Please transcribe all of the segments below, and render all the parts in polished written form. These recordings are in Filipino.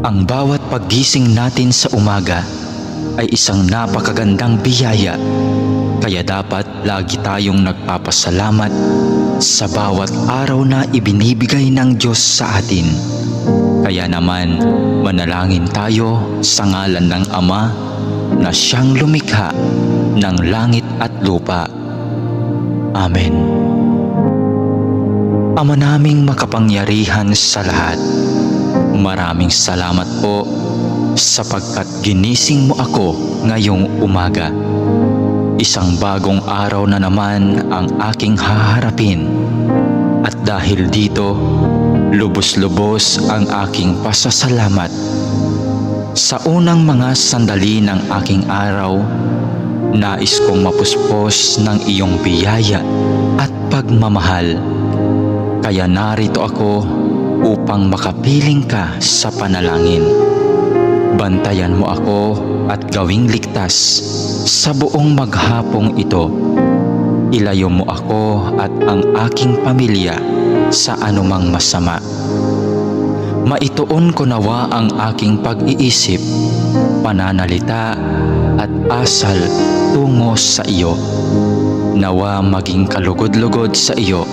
Ang bawat paggising natin sa umaga ay isang napakagandang biyaya, kaya dapat lagi tayong nagpapasalamat sa bawat araw na ibinibigay ng Diyos sa atin. Kaya naman, manalangin tayo sa ngalan ng Ama na siyang lumikha ng langit at lupa. Amen. Ama naming makapangyarihan sa lahat, maraming salamat po sapagkat ginising mo ako ngayong umaga. Isang bagong araw na naman ang aking haharapin. At dahil dito, lubos-lubos ang aking pasasalamat. Sa unang mga sandali ng aking araw, nais kong mapuspos ng iyong biyaya at pagmamahal. Kaya narito ako upang makapiling ka sa panalangin. Bantayan mo ako at gawing ligtas sa buong maghapong ito. Ilayo mo ako at ang aking pamilya sa anumang masama. Maituon ko nawa ang aking pag-iisip, pananalita at asal tungo sa iyo. Nawa maging kalugod-lugod sa iyo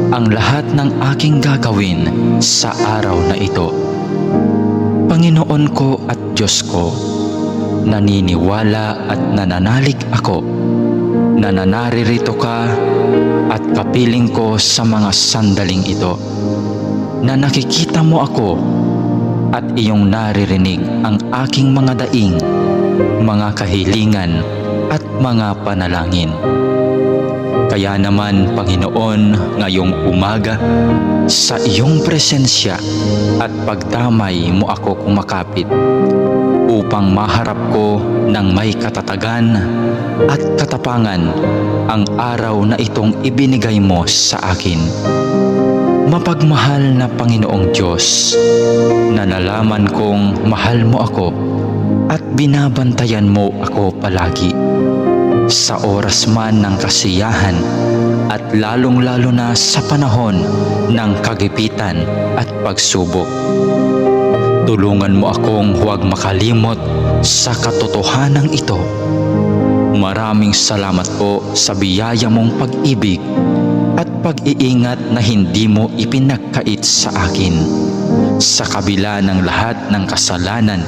ang lahat ng aking gagawin sa araw na ito. Panginoon ko at Diyos ko, naniniwala at nananalig ako na naririto ka at kapiling ko sa mga sandaling ito, na nakikita mo ako at iyong naririnig ang aking mga daing, mga kahilingan at mga panalangin. Kaya naman, Panginoon, ngayong umaga, sa iyong presensya at pagdamay mo ako kumakapit upang maharap ko ng may katatagan at katapangan ang araw na itong ibinigay mo sa akin. Mapagmahal na Panginoong Diyos, na nalaman kong mahal mo ako at binabantayan mo ako palagi. Sa oras man ng kasiyahan at lalong-lalo na sa panahon ng kagipitan at pagsubok. Tulungan mo akong huwag makalimot sa katotohanan ito. Maraming salamat po sa biyaya mong pag-ibig at pag-iingat na hindi mo ipinagkait sa akin, sa kabila ng lahat ng kasalanan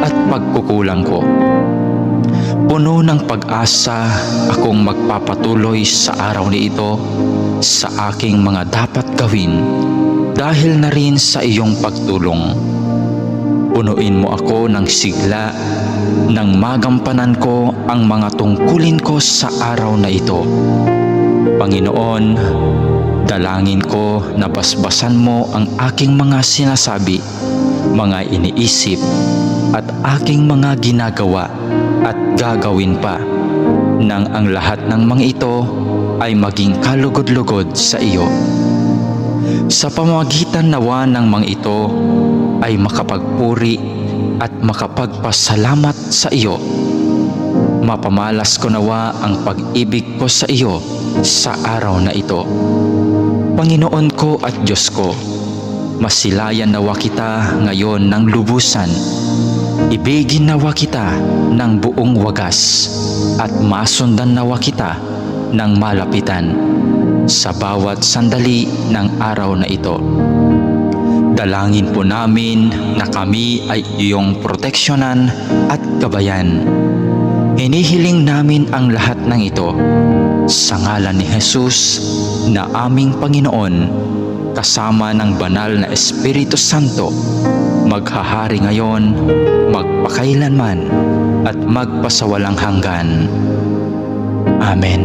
at pagkukulang ko. Puno ng pag-asa akong magpapatuloy sa araw na ito sa aking mga dapat gawin dahil na rin sa iyong pagtulong. Punuin mo ako ng sigla nang magampanan ko ang mga tungkulin ko sa araw na ito. Panginoon, dalangin ko na basbasan mo ang aking mga sinasabi, mga iniisip at aking mga ginagawa at gagawin pa, nang ang lahat ng mga ito ay maging kalugod-lugod sa iyo. Sa pamamagitan nawa ng mga ito ay makapagpuri at makapagpasalamat sa iyo. Mapamalas ko nawa ang pag-ibig ko sa iyo sa araw na ito. Panginoon ko at Diyos ko, masilayan nawa kita ngayon ng lubusan. Ibigin nawa kita ng buong wagas at masundan nawa kita ng malapitan sa bawat sandali ng araw na ito. Dalangin po namin na kami ay iyong proteksyonan at gabayan. Hinihiling namin ang lahat ng ito sa ngalan ni Jesus na aming Panginoon, kasama ng banal na Espiritu Santo, maghahari ngayon, magpakailanman at magpasawalang hanggan. Amen.